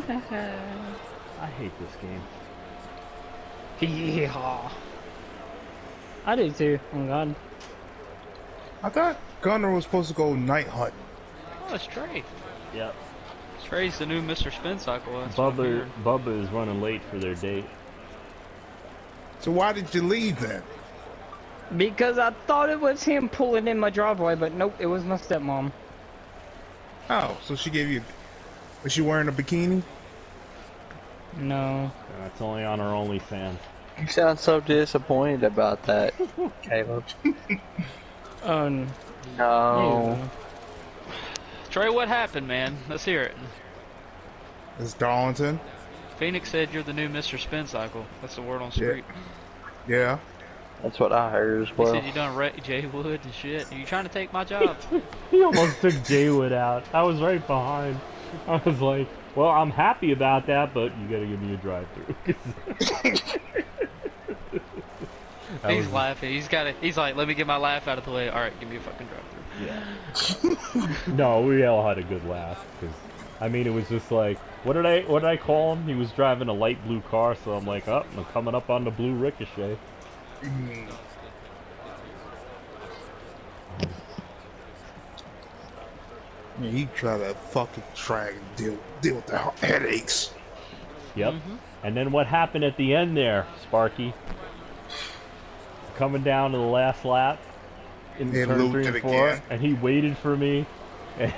I hate this game. Yeah. I do too. Oh God. I thought Gunner was supposed to go night hunt. Oh, it's Trey. Yep. Trey's the new Mr. Spin Cycle. That's what I'm hearing. Bubba is running late for their date. So why did you leave then? Because I thought it was him pulling in my driveway, but nope, it was my stepmom. Oh, so she gave you... Was she wearing a bikini? No. It's only on her OnlyFans. You sound so disappointed about that, Caleb. No. Trey, what happened, man? Let's hear it. It's Darlington. Phoenix said you're the new Mr. Spin Cycle. That's the word on the street. Yeah. That's what I heard as He well. said you done wrecked Jay Wood and shit. Are you trying to take my job? He almost took Jaywood out. I was right behind. I was like, well, I'm happy about that, but you gotta give me a drive-through. He's laughing. He's like, let me get my laugh out of the way. All right, give me a fucking drive-through. Yeah. No, we all had a good laugh. Cause, I mean, it was just like, what did I call him? He was driving a light blue car, so I'm like, oh, I'm coming up on the blue Ricochet. Yeah, he tried to fucking try and deal with the headaches. Yep. And then what happened at the end there, Sparky? Coming down to the last lap in turn 3 and 4, and he waited for me, and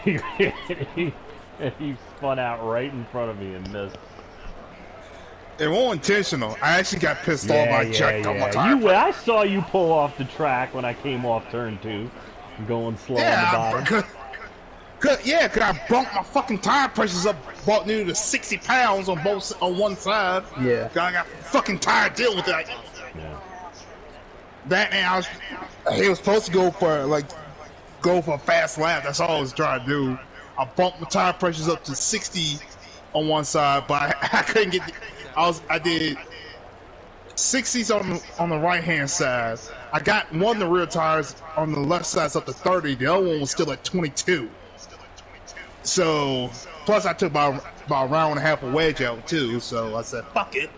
he spun out right in front of me and missed. It wasn't intentional. I actually got pissed off. I jacked on my tire. I saw you pull off the track when I came off turn 2, going slow on the bottom. Cause I bumped my fucking tire pressures up about nearly to 60 pounds on one side. Yeah. I got fucking tired dealing with it. That and he was supposed to go for a fast lap. That's all I was trying to do. I bumped my tire pressures up to 60 on one side, but I couldn't get. I did 60s on the right hand side. I got one of the rear tires on the left side up to 30. The other one was still at 22. So plus I took about a round and a half of wedge out too. So I said, "Fuck it,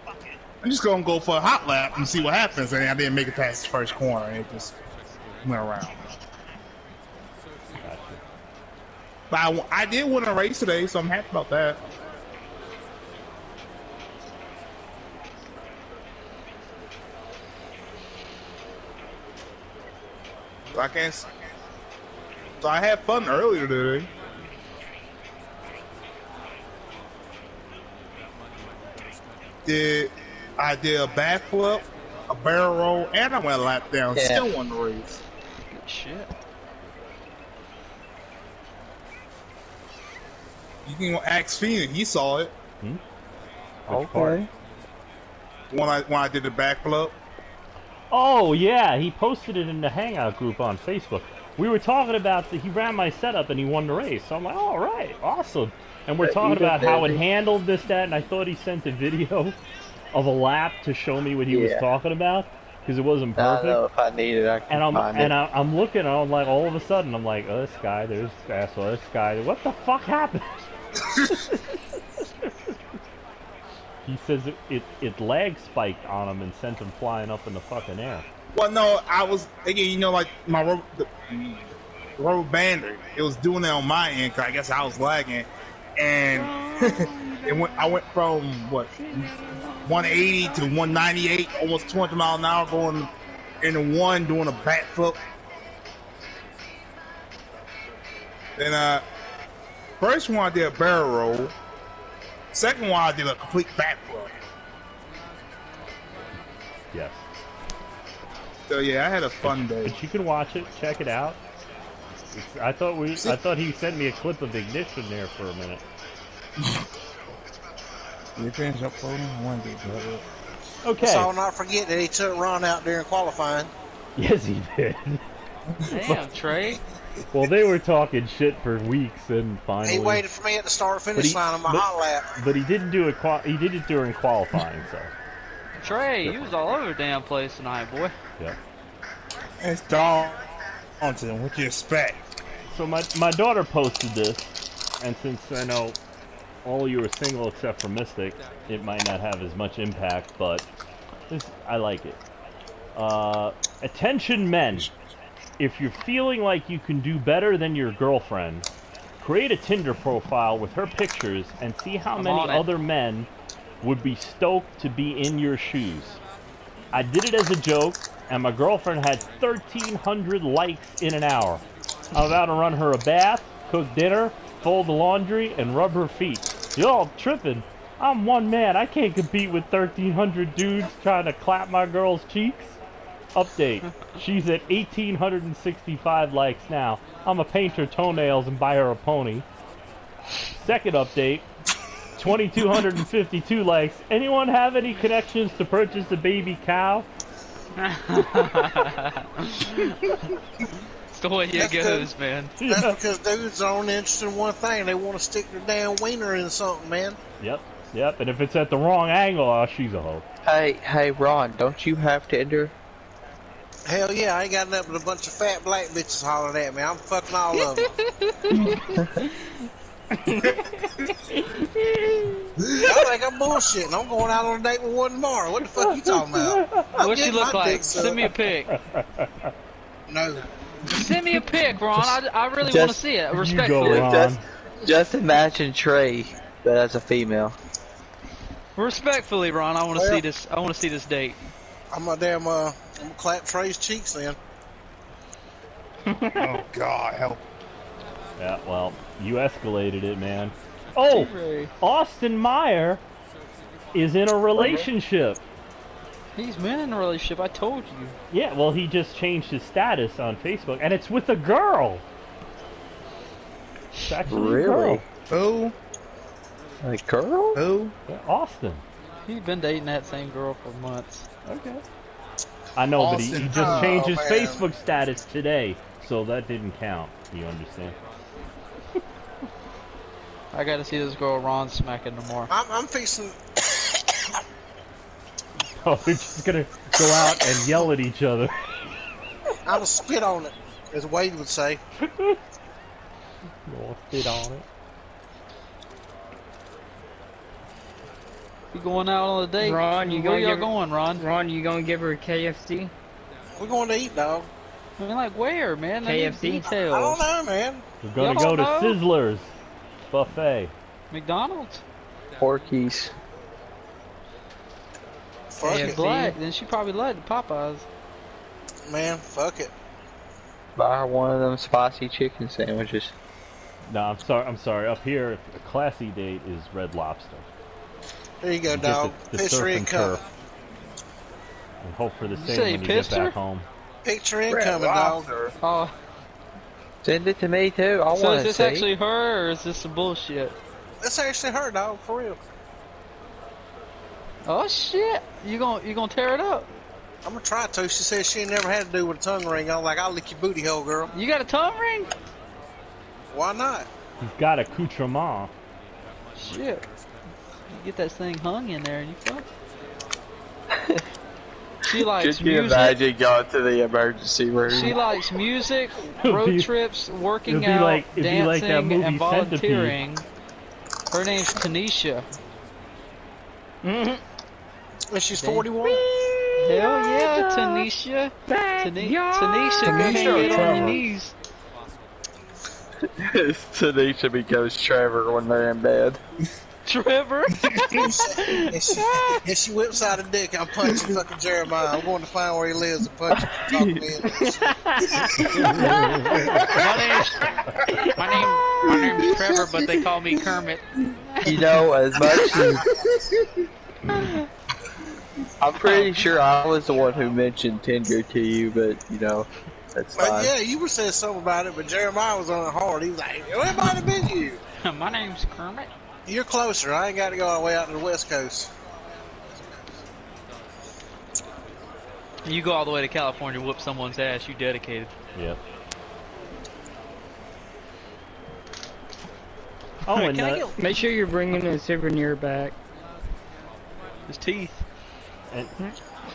I'm just gonna go for a hot lap and see what happens." And I didn't make it past the first corner. And it just went around. But I did win a race today, so I'm happy about that. So I had fun earlier today. I did a backflip, a barrel roll, and I went a lap down. Yeah. Still won the race. Good shit. You can ask Phoenix. He saw it. Okay. When I did the backflip. Oh yeah, he posted it in the Hangout group on Facebook. We were talking about he ran my setup and he won the race. So I'm like, all right, awesome. And we're talking about how it handled this, that, and I thought he sent a video of a lap to show me what he was talking about because it wasn't perfect. I know if I need it, I can find it. I'm looking, and I'm like, all of a sudden, I'm like, oh, this guy, there's asshole, this guy. What the fuck happened? He says it lag spiked on him and sent him flying up in the fucking air. Well, no, I was again. Like my rubber bander, it was doing that on my end. Cause I guess I was lagging, and I went from 180 to 198, almost 200 miles an hour, going into one, doing a backflip. Then first one I did a barrel roll. Second one I did a complete backflip. Yes. So yeah, I had a fun day. But you can watch it, check it out. I thought he sent me a clip of ignition there for a minute. You finished uploading? I want to get better. Okay. So I'll not forget that he took Ron out during qualifying. Yes, he did. Damn, Trey. Well, they were talking shit for weeks, and finally He waited for me at the start-finish line on my hot lap. But he didn't do it. He did it during qualifying, so. Trey, you was all over the damn place tonight, boy. Yeah. It's Darlington. What you expect? So my daughter posted this, and since I know all you were single except for Mystic, it might not have as much impact, but I like it. Attention men. If you're feeling like you can do better than your girlfriend, create a Tinder profile with her pictures and see how many other men would be stoked to be in your shoes. I did it as a joke, and my girlfriend had 1,300 likes in an hour. I'm about to run her a bath, cook dinner, fold the laundry, and rub her feet. Y'all tripping. I'm one man. I can't compete with 1,300 dudes trying to clap my girl's cheeks. Update. She's at 1,865 likes now. I'ma paint her toenails and buy her a pony. Second update. 2,252 likes. Anyone have any connections to purchase a baby cow? It's the way it goes, man. That's because dudes are only interested in one thing. They want to stick their damn wiener in something, man. Yep. And if it's at the wrong angle, oh, she's a hoe. Hey, Ron, don't you have Tinder? Hell yeah, I ain't got nothing but a bunch of fat black bitches hollering at me. I'm fucking all of them. I think I'm bullshitting. I'm going out on a date with one tomorrow. What the fuck you talking about? What she look like? Send me a pic. No. Send me a pic, Ron. I really want to see it. Respectfully. You go, Ron. Just imagine Trey, but as a female. Respectfully, Ron. I want to see this. I want to see this date. I'm gonna clap Trey's cheeks then. Oh God, help! Yeah, well, you escalated it, man. Oh, Austin Meyer is in a relationship. He's been in a relationship. I told you. Yeah, well, he just changed his status on Facebook, and it's with a girl. It's actually a girl. Who? A girl? Who? Yeah, Austin. He's been dating that same girl for months. Okay. I know, Austin. but he just changed his man. Facebook status today, so that didn't count. You understand? I gotta see this girl Ron smacking no more. I'm fixing. Oh, they're just gonna go out and yell at each other. I'm gonna spit on it, as Wade would say. You'll spit on it. You going out on a date? Ron, Where y'all going, Ron? Ron, you gonna give her a KFC? We're going to eat, dog. I mean, like where, man? I need KFC? details. I don't know, man. We're gonna Y'all go to don't know? Sizzler's buffet. McDonald's. Porky's. Fuck KFC. it, Black. Then she probably liked the Popeyes. man. Fuck it. Buy one of them spicy chicken sandwiches. No, I'm sorry. Up here, a classy date is Red Lobster. There you go, Get dog. the Picture surf and incoming. turf. And hope for the You same say when you get pissed her? back home. Picture incoming, dog. Oh, Send it to me too. I so want is to this see. actually her, or is this some bullshit? That's actually her, dog. For real. Oh shit! You gonna tear it up? I'm gonna try to. She said she ain't never had to do with a tongue ring. I'm like, I'll lick your booty hole, girl. You got a tongue ring? Why not? He's got accoutrement. Shit! You get that thing hung in there and you fuck. She likes Could you music. imagine going to the emergency room? She likes music, It'll road be- trips, working it'll be out, like- it'd be like that dancing, movie and Centipede. volunteering. Her name's Tanisha. And she's 41. Hell yeah, Tanisha. Tanisha, go hang it on your knees. Tanisha becomes Trevor when they're in bed. Trevor. If she whips out a dick, I'm punching fucking Jeremiah. I'm going to find where he lives and punch him. Talk me into this. My name's Trevor, but they call me Kermit. You know, as much as... I'm pretty sure I was the one who mentioned Tinder to you, but, you know, that's But fine. yeah, you were saying something about it, but Jeremiah was on it hard. He was like, it might have been you. My name's Kermit. You're closer. I ain't got to go all the way out to the West Coast. You go all the way to California, whoop someone's ass. You dedicated. Yep. Oh, and Can I get Make sure you're bringing a souvenir back. his teeth?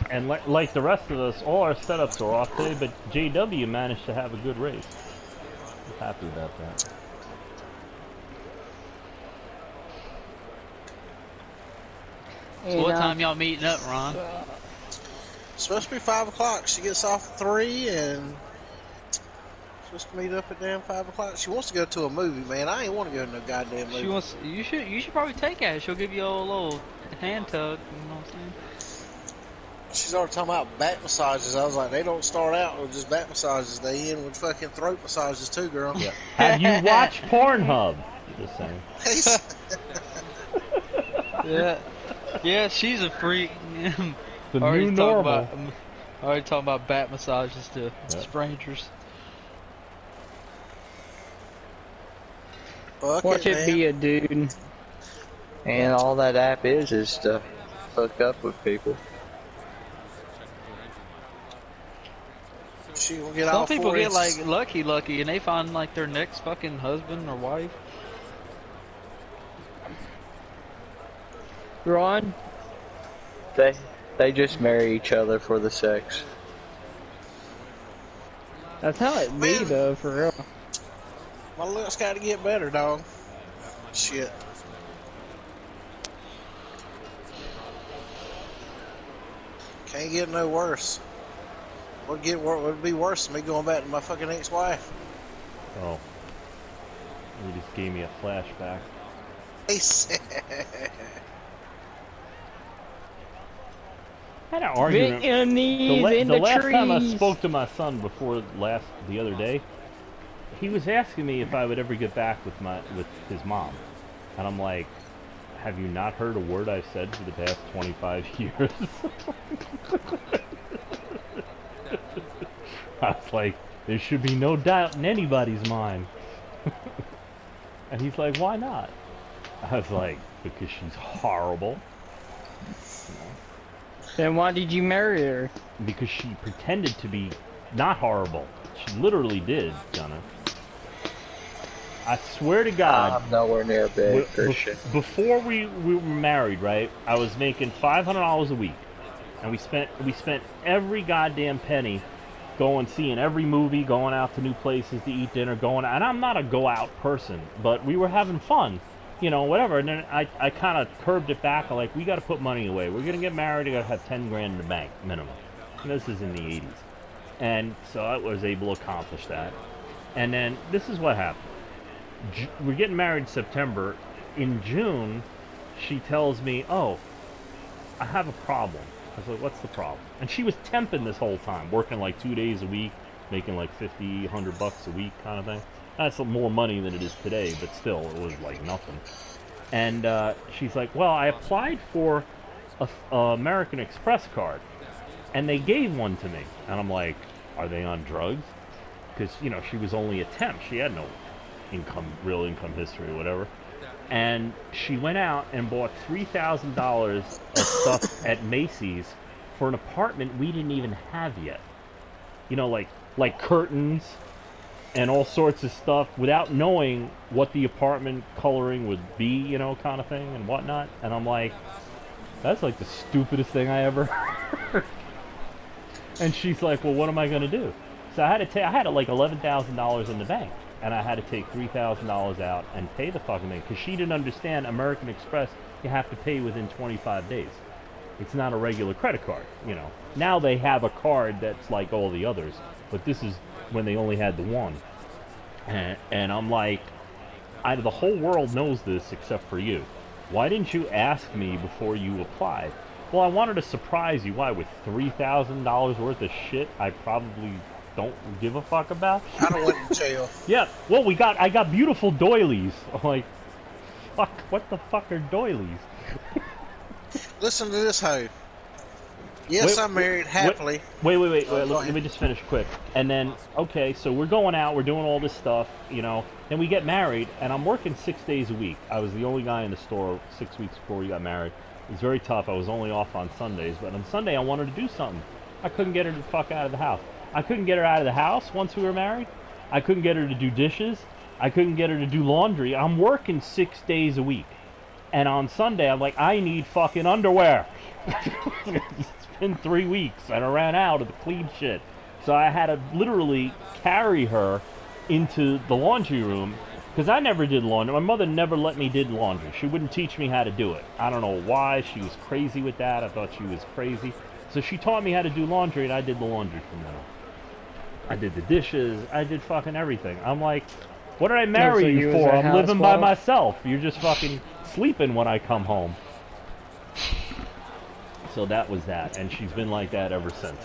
and like the rest of us, all our setups are off today, but JW managed to have a good race. I'm happy about that. So what time y'all meeting up, Ron? It's supposed to be 5 o'clock. She gets off at 3 and supposed to meet up at damn 5 o'clock. She wants to go to a movie, man. I ain't want to go to no goddamn movie. She wants. You should probably take her. She'll give you a little hand tug. You know what I'm saying? She's already talking about back massages. I was like, they don't start out with just back massages. They end with fucking throat massages too, girl. Yeah. Have you watched Pornhub? Just saying. Yeah. Yeah, she's a freak. The new normal. Already talking about back massages to strangers. Watch it be a dude. And all that app is to hook up with people. She will get Some all people 4 get inches. like lucky, and they find like their next fucking husband or wife. Ron? They just marry each other for the sex. That's how it be Man. though, for real. My looks got to get better, dog. Shit. Can't get no worse. Would be worse than me going back to my fucking ex-wife. Oh. You just gave me a flashback. I had an argument. Get your knees in The the last trees. time I spoke to my son the other day, he was asking me if I would ever get back with his mom, and I'm like, have you not heard a word I've said for the past 25 years? I was like, there should be no doubt in anybody's mind. And he's like, why not? I was like, because she's horrible. Then why did you marry her? Because she pretended to be not horrible. She literally did, Gunner. I swear to God. I'm nowhere near big, Christian. Before we were married, right? I was making $500 a week, and we spent every goddamn penny going seeing every movie, going out to new places to eat dinner, and I'm not a go out person, but we were having fun. You know, whatever, and then I kind of curbed it back. I'm like, we got to put money away. We're going to get married, we got to have 10 grand in the bank, minimum. And this is in the 80s. And so I was able to accomplish that. And then, this is what happened. We're getting married in September. In June, she tells me, oh, I have a problem. I was like, what's the problem? And she was temping this whole time, working like 2 days a week, making like $50, $100 a week kind of thing. That's more money than it is today, but still, it was like nothing. And she's like, well, I applied for a American Express card, and they gave one to me. And I'm like, are they on drugs? Because, you know, she was only a temp. She had no real income history or whatever. And she went out and bought $3,000 of stuff at Macy's for an apartment we didn't even have yet. You know, like curtains and all sorts of stuff without knowing what the apartment coloring would be, you know, kind of thing and whatnot. And I'm like, that's like the stupidest thing I ever heard. And she's like, well, what am I going to do? So I had like $11,000 in the bank, and I had to take $3,000 out and pay the fucking thing, because she didn't understand American Express, you have to pay within 25 days. It's not a regular credit card, you know. Now they have a card that's like all the others, but this is when they only had the one. And I'm like, the whole world knows this except for you. Why didn't you ask me before you applied? Well, I wanted to surprise you. Why? With $3,000 worth of shit I probably don't give a fuck about? I don't went to jail. Yeah, well, I got beautiful doilies. I'm like, fuck, what the fuck are doilies? Listen to this hoe. Yes, I'm married happily. Wait, let me just finish quick. And then, okay, so we're going out, we're doing all this stuff, you know. Then we get married, and I'm working 6 days a week. I was the only guy in the store 6 weeks before we got married. It was very tough. I was only off on Sundays. But on Sunday, I wanted to do something. I couldn't get her the fuck out of the house. I couldn't get her out of the house once we were married. I couldn't get her to do dishes. I couldn't get her to do laundry. I'm working 6 days a week. And on Sunday, I'm like, I need fucking underwear. It's been 3 weeks, and I ran out of the clean shit. So I had to literally carry her into the laundry room Because I never did laundry. My mother never let me did laundry. She wouldn't teach me how to do it. I don't know why. She was crazy with that. I thought she was crazy. So she taught me how to do laundry, and I did the laundry from then on. I did the dishes. I did fucking everything. I'm like, what did I marry you for? I'm living by myself. You're just fucking sleeping when I come home. So that was that. And she's been like that ever since.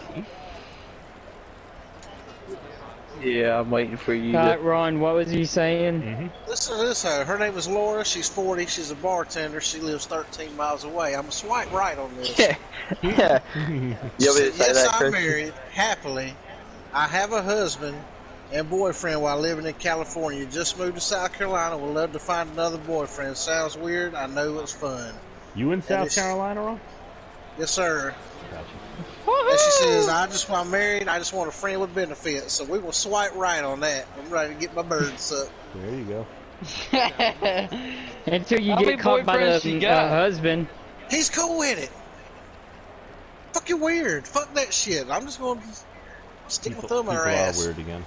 Yeah, I'm waiting for you. To... Ron, what was he saying? Listen to this. Her name is Laura. She's 40. She's a bartender. She lives 13 miles away. I'm a swipe right on this. Yeah. Yes, I'm married happily. I have a husband and boyfriend while living in California. Just moved to South Carolina. Would love to find another boyfriend. Sounds weird. I know it's fun. You in South Carolina, Ron? Yes, sir. Gotcha. And she says, I'm married, I just want a friend with benefits. So we will swipe right on that. I'm ready to get my birds up. There you go. Until you get caught by the husband. He's cool with it. Fucking weird. Fuck that shit. I'm just going to stick my thumb in her ass. People are weird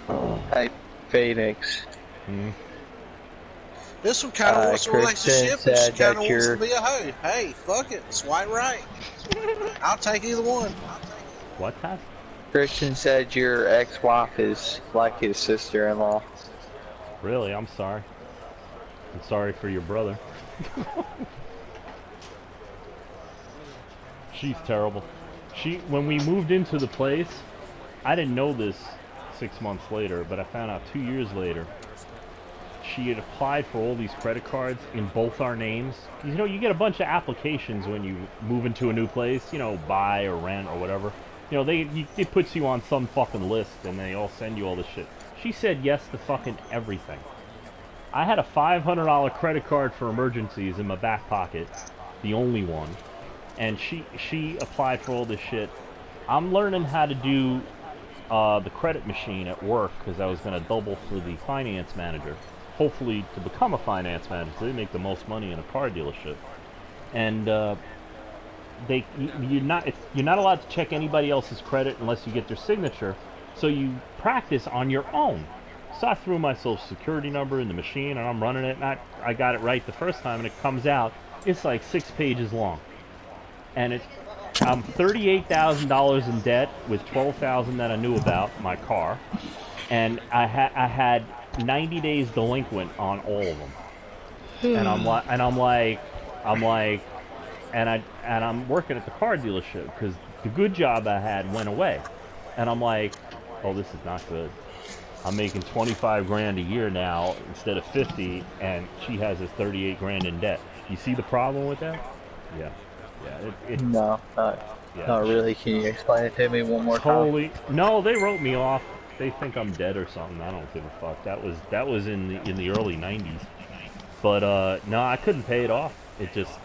again. Hey, Phoenix. This one kind of wants a relationship, and she kind of wants to be a hoe. Hey, fuck it. Swipe right. I'll take either one. What, Pat? Christian said your ex-wife is like his sister-in-law. Really? I'm sorry. I'm sorry for your brother. She's terrible. When we moved into the place, I didn't know this 6 months later, but I found out 2 years later. She had applied for all these credit cards in both our names. You know, you get a bunch of applications when you move into a new place, you know, buy or rent or whatever. You know, it puts you on some fucking list and they all send you all this shit. She said yes to fucking everything. I had a $500 credit card for emergencies in my back pocket, the only one. And she applied for all this shit. I'm learning how to do the credit machine at work because I was going to double for the finance manager. Hopefully to become a finance manager. They make the most money in a car dealership, and you're not allowed to check anybody else's credit unless you get their signature. So you practice on your own. So I threw my social security number in the machine, and I'm running it, and I got it right the first time, and it comes out. It's like 6 pages long, and I'm $38,000 in debt with $12,000 that I knew about my car, and I had 90 days delinquent on all of them, and I'm working at the car dealership because the good job I had went away, and I'm like, oh, this is not good. I'm making 25 grand a year now instead of 50, and she has a 38 grand in debt. You see the problem with that? Yeah. No, not really. Can you explain it to me one more time? No, they wrote me off. They think I'm dead or something. I don't give a fuck. That was in the early 90s. But no, I couldn't pay it off. It just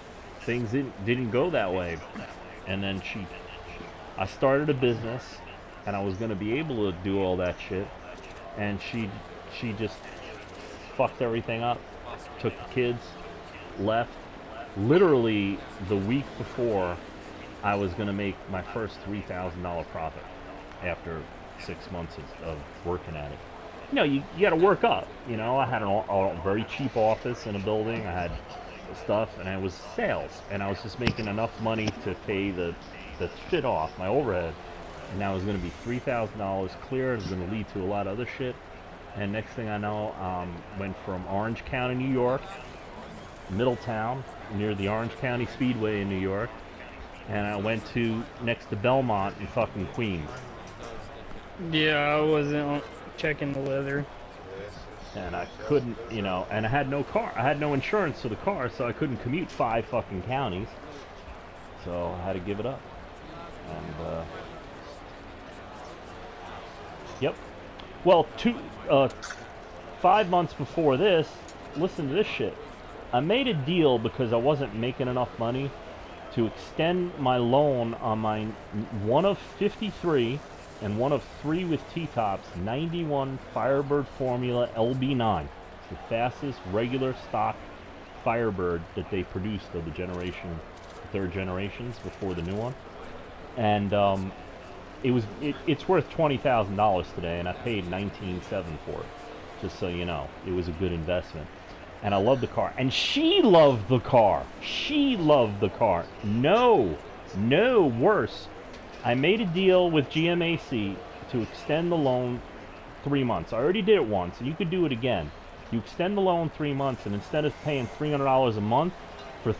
things didn't go that way. And then I started a business, and I was gonna be able to do all that shit, and she just fucked everything up. Took the kids, left. Literally the week before, I was gonna make my first $3,000 profit after 6 months of working at it. You know, you got to work up. You know, I had a very cheap office in a building. I had stuff, and I was sales, and I was just making enough money to pay the shit off, my overhead. And now it was going to be $3,000 clear. It was going to lead to a lot of other shit. And next thing I know, went from Orange County, New York, Middletown, near the Orange County Speedway in New York, and I went to next to Belmont in fucking Queens. Yeah, I wasn't checking the weather. And I couldn't, you know, and I had no car. I had no insurance for the car, so I couldn't commute 5 fucking counties. So I had to give it up. And, yep. Well, 5 months before this, listen to this shit. I made a deal because I wasn't making enough money to extend my loan on my one of 53 and one of 3 with T-tops 91 Firebird Formula LB9. It's the fastest regular stock Firebird that they produced of the generation, 3rd generations before the new one. And it's worth $20,000 today, and I paid $19,700 for it. just so you know. It was a good investment. And I loved the car. And she loved the car. She loved the car. No worse. I made a deal with GMAC to extend the loan 3 months. I already did it once, and you could do it again. You extend the loan 3 months, and instead of paying $300 a month for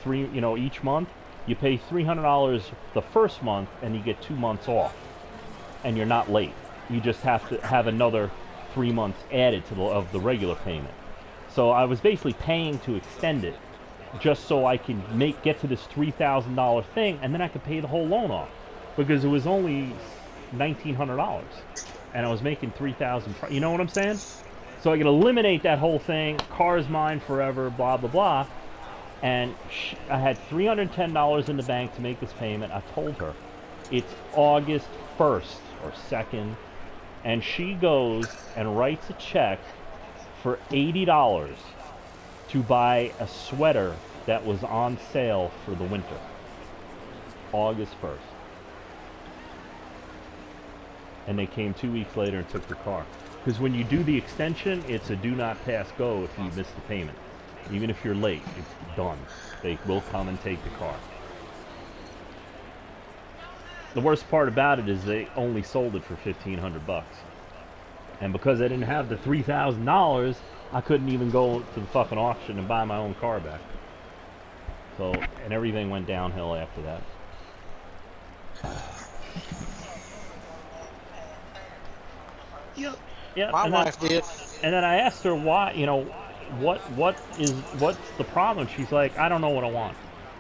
each month, you pay $300 the first month, and you get 2 months off, and you're not late. You just have to have another 3 months added to of the regular payment. So I was basically paying to extend it, just so I can get to this $3,000 thing, and then I could pay the whole loan off, because it was only $1,900, and I was making $3,000. You know what I'm saying? So I could eliminate that whole thing. Car's mine forever. Blah blah blah. And I had $310 in the bank to make this payment. I told her it's August 1st or 2nd, and she goes and writes a check for $80 to buy a sweater that was on sale for the winter. August 1st. And they came 2 weeks later and took the car. Because when you do the extension, it's a do not pass go if you miss the payment. Even if you're late, it's done. They will come and take the car. The worst part about it is they only sold it for $1,500. And because I didn't have the $3,000, I couldn't even go to the fucking auction and buy my own car back. So, and everything went downhill after that. Yeah. My wife did. And then I asked her why, what's the problem? She's like, I don't know what I want.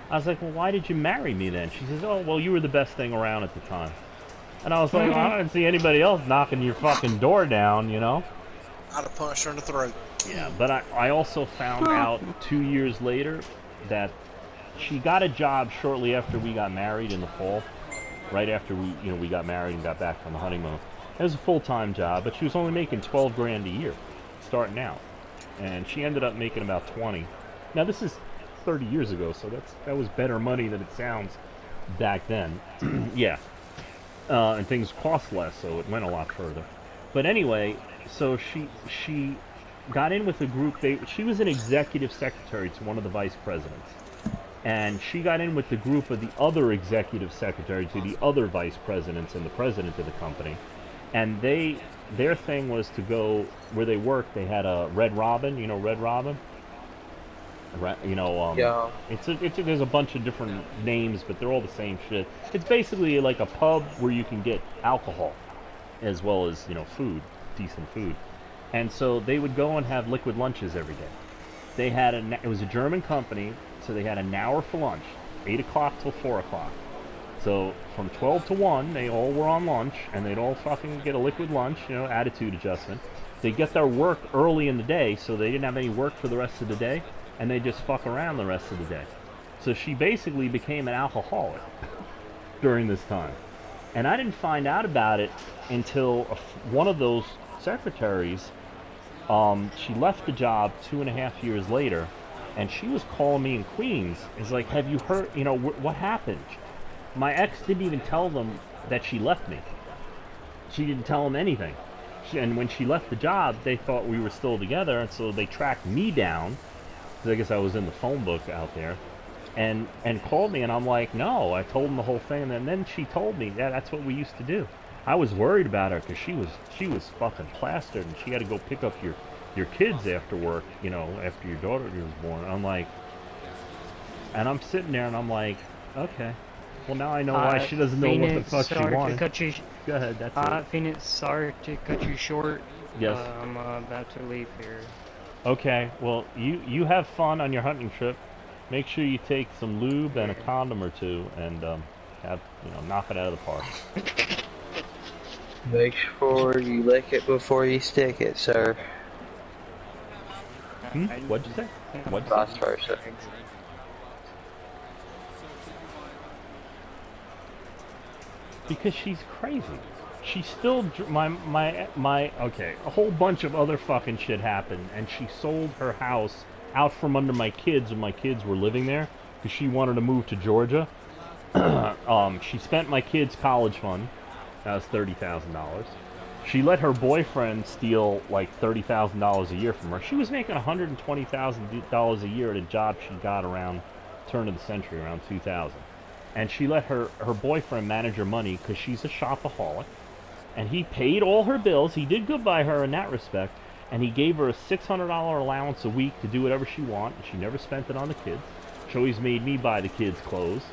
I was like, well, why did you marry me then? She says, oh, well, you were the best thing around at the time. And I was like, well, I didn't see anybody else knocking your fucking door down, I'd have punched her in the throat. Yeah, but I also found out 2 years later that she got a job shortly after we got married in the fall. Right after we got married and got back from the honeymoon. It was a full-time job, but she was only making $12,000 a year, starting out. And she ended up making about 20. Now this is 30 years ago, so that was better money than it sounds back then. Yeah. And things cost less, so it went a lot further. But anyway, so she got in with a group. She was an executive secretary to one of the vice presidents. And she got in with the group of the other executive secretary to the other vice presidents and the president of the company. And their thing was to go where they worked. They had a Red Robin, Red Robin. Yeah. There's a bunch of different names, but they're all the same shit. It's basically like a pub where you can get alcohol, as well as food, decent food. And so they would go and have liquid lunches every day. It was a German company, so they had an hour for lunch, 8 o'clock till 4 o'clock. So from 12 to 1, they all were on lunch, and they'd all fucking get a liquid lunch, attitude adjustment. They'd get their work early in the day, so they didn't have any work for the rest of the day, and they just fuck around the rest of the day. So she basically became an alcoholic during this time. And I didn't find out about it until one of those secretaries, she left the job 2.5 years later, and she was calling me in Queens. It's like, have you heard, what happened? My ex didn't even tell them that she left me. She didn't tell them anything. And when she left the job, they thought we were still together, and so they tracked me down, because I guess I was in the phone book out there, and called me, and I'm like, no, I told them the whole thing, and then she told me, yeah, that's what we used to do. I was worried about her, because she was fucking plastered, and she had to go pick up your kids after work, after your daughter was born. I'm like, and I'm sitting there, and I'm like, okay. Well, now I know why she doesn't know Phoenix, what the fuck she wanted. Go ahead, that's it. Phoenix, sorry to cut you short. Yes. I'm about to leave here. Okay, well, you have fun on your hunting trip. Make sure you take some lube and a condom or two, and knock it out of the park. Make sure you lick it before you stick it, sir. What'd you say? Vice versa. Because she's crazy. She's still okay. A whole bunch of other fucking shit happened, and she sold her house out from under my kids when my kids were living there, because she wanted to move to Georgia. She spent my kids' college fund. That was $30,000. She let her boyfriend steal like $30,000 a year from her. She was making $120,000 a year at a job she got around turn of the century, around 2000. And she let her boyfriend manage her money because she's a shopaholic. And he paid all her bills. He did good by her in that respect. And he gave her a $600 allowance a week to do whatever she wanted. She never spent it on the kids. She always made me buy the kids clothes.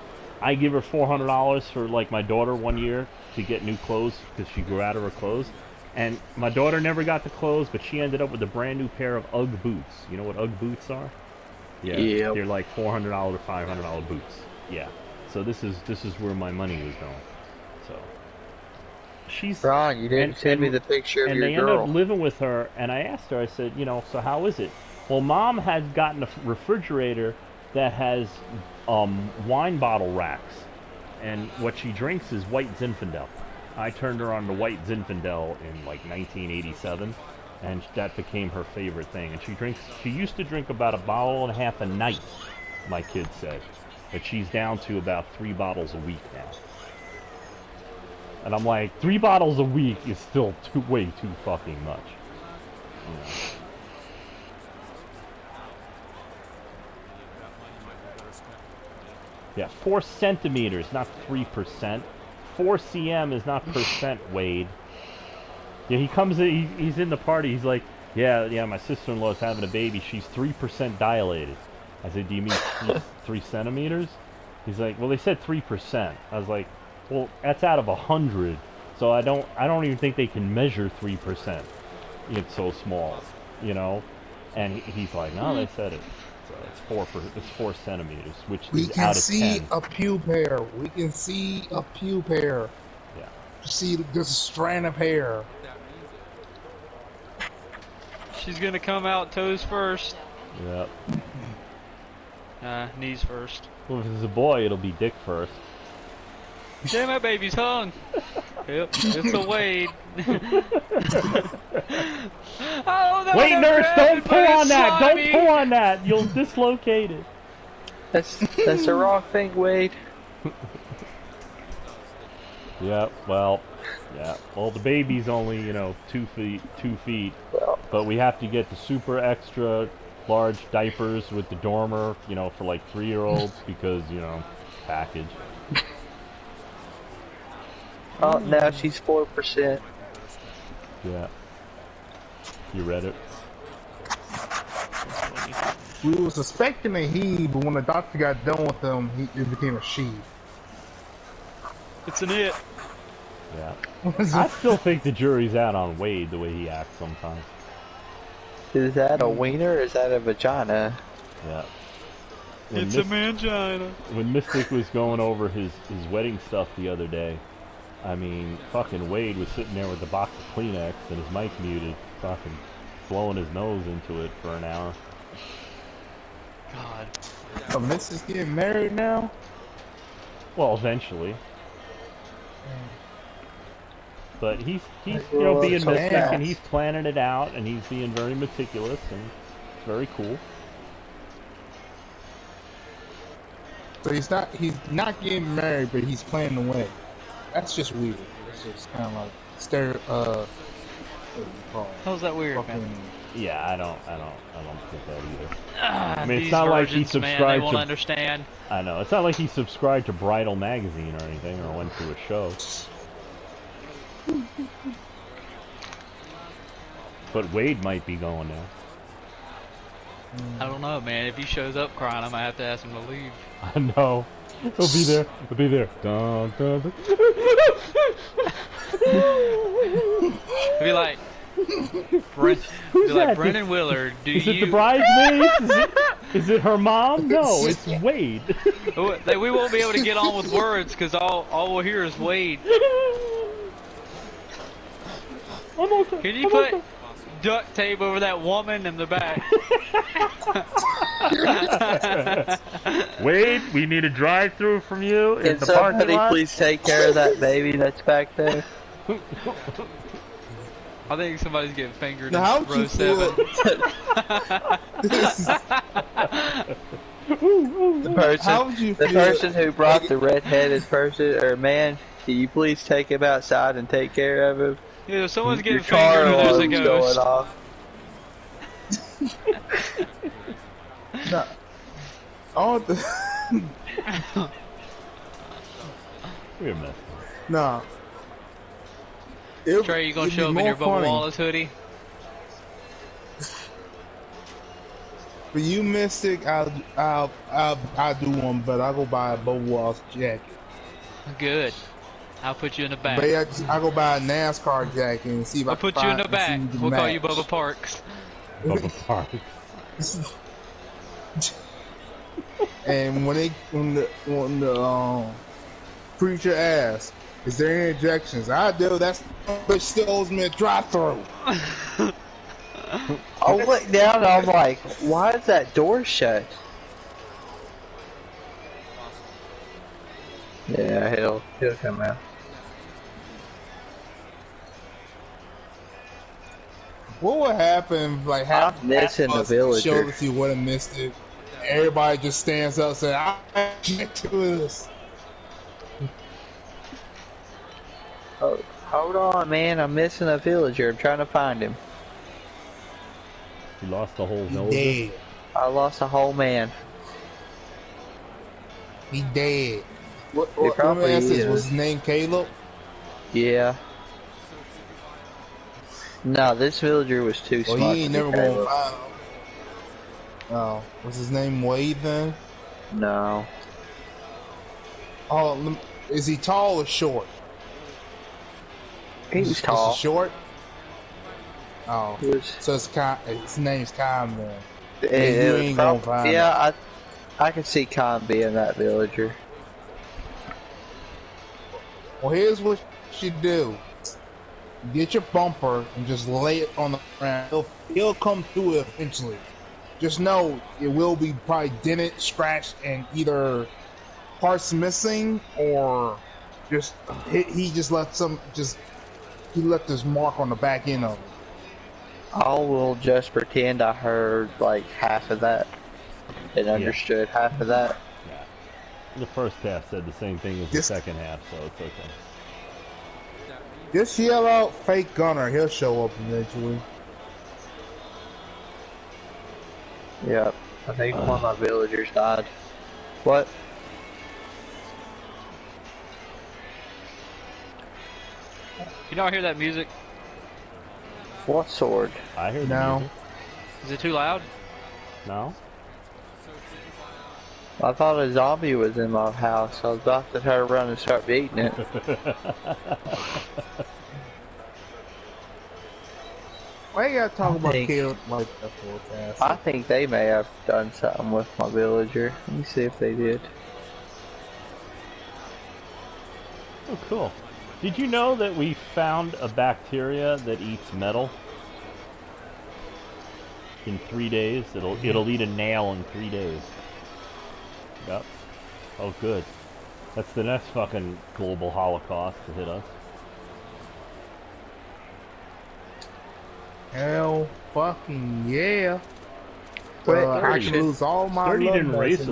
I give her $400 for like my daughter one year to get new clothes because she grew out of her clothes. And my daughter never got the clothes, but she ended up with a brand new pair of UGG boots. You know what UGG boots are? Yeah. Yep. They're like $400 or $500 boots. Yeah. So this is where my money was going. So she's Ron, you didn't send me the picture of your And they girl. ended up living with her, and I asked her, I said, you know, so how is it? Well, Mom had gotten a refrigerator that has wine bottle racks, and what she drinks is white Zinfandel. I turned her on to white Zinfandel in like 1987, and that became her favorite thing. And she used to drink about 1.5 bottles a night, my kids said, but she's down to about 3 bottles a week now. And I'm like, 3 bottles a week is still way too fucking much. You know. Yeah, 4 centimeters, not 3%. 4 cm is not percent, Wade. Yeah, he comes in, he's in the party, he's like, yeah, my sister-in-law's having a baby, she's 3% dilated. I said, do you mean 3 centimeters? He's like, well, they said 3%. I was like, well, that's out of 100, so I don't even think they can measure 3%. It's so small, you know? And he's like, no, they said it. So it's 4 centimeters, which We is can out of see 10. a pube hair. We can see a pube hair. Yeah. See, there's a strand of hair. She's gonna come out toes first. Yep. Knees first. Well, if it's a boy, it'll be dick first. Damn, my baby's hung. Yep, it's a Wade. Oh, that Wait, never nurse, don't happened, pull but on it's that! slimy. Don't pull on that! You'll dislocate it. That's the wrong thing, Wade. Yeah, well, the baby's only, 2 feet, Well, but we have to get the super extra large diapers with the dormer, for like 3-year-olds because, package. oh, now she's 4%. Yeah. You read it? We were suspecting a he, but when the doctor got done with him, it became a she. It's an it. Yeah. I still think the jury's out on Wade the way he acts sometimes. Is that a wiener or is that a vagina? Yeah. It's a mangina. When Mystic was going over his wedding stuff the other day, I mean, fucking Wade was sitting there with the box of Kleenex and his mic muted, fucking blowing his nose into it for an hour. God. So Mrs. getting married now? Well, eventually. But he's being Well, Mystic yeah. and he's planning it out and he's being very meticulous and it's very cool. So he's not getting married, but he's planning the wedding. That's just weird. It's just kind of like what do you call it? How's that weird, Fucking, man? Yeah, I don't think that either. I mean, it's these not like he virgins, man, they subscribed won't to- understand. I know. It's not like he subscribed to Bridal Magazine or anything or went to a show. But Wade might be going now. I don't know, man. If he shows up crying, I might have to ask him to leave. I know. He'll be there. He'll be there. Dun, dun, dun. He'll be like, Who's that? Brendan Willard, do Is you... it the bridesmaids? Is it her mom? No, it's Wade. We won't be able to get on with words because all we'll hear is Wade. I'm okay. Can you put duct tape over that woman in the back? Wade, we need a drive-through from you Can in the parking somebody lot. please take care of that baby that's back there? I think somebody's getting fingered Now, in how'd you row feel? 7. How would you The feel? person who brought the red-headed person or man, can you please take him outside and take care of him? Yeah, someone's getting Your car fingered and there's a alarm's ghost. going off. Nah. All the We're messing. nah. Trey, you gonna It'd show be up in your more Bubba funny. Wallace hoodie? For you, Mystic, I'll do one, but I'll go buy a Bubba Wallace jacket. Good. I'll put you in the back. But yeah, I'll go buy a NASCAR jacket and see if I I'll can put you in find the back. and see if we We'll can call you match. Bubba Parks. Bubba Park. And when the preacher asks, "Is there any injections?" I do. That's bitch still owes me a drive-through. I look down and I'm like, why is that door shut? Yeah, he'll come out. What would happen if, like, half I'm missing half the us villager. show that you would have missed it? Everybody just stands up and says, "I get to this." Oh, hold on, man. I'm missing a villager. I'm trying to find him. You lost the whole He nose. dead. I lost a whole man. He dead. What, He let me probably ask this. is. Was his name Caleb? Yeah. No, this villager was too Well, smart he ain't to be never gonna Caleb. find him. Oh, was his name Wade then? No. Oh, is he tall or short? He was Is he tall. short? Oh, He was, so his name's Kyle then. it you was ain't gonna find him. yeah, I could see Khan being that villager. Well, here's what you do. Get your bumper and just lay it on the ground. He'll come through it eventually. Just know it will be probably dented, scratched, and either parts missing or just he just left he left his mark on the back end of it. I will just pretend I heard like half of that and understood half of that. Yeah. The first half said the same thing as the This- second half, so it's okay. Just yell out "Fake Gunner." He'll show up eventually. Yep. I think one of my villagers died. What? You don't hear that music? What sword? I hear the No. music. Is it too loud? No? I thought a zombie was in my house. I was about to try to run and start beating it. Why you gotta talk about think- Caleb like that for a I think they may have done something with my villager. Let me see if they did. Oh, cool. Did you know that we found a bacteria that eats metal? In 3 days, it'll eat a nail in 3 days. Yep. Oh, good. That's the next fucking global holocaust to hit us. Hell fucking yeah. Wait, I could lose all my Sturdy love didn't race medicine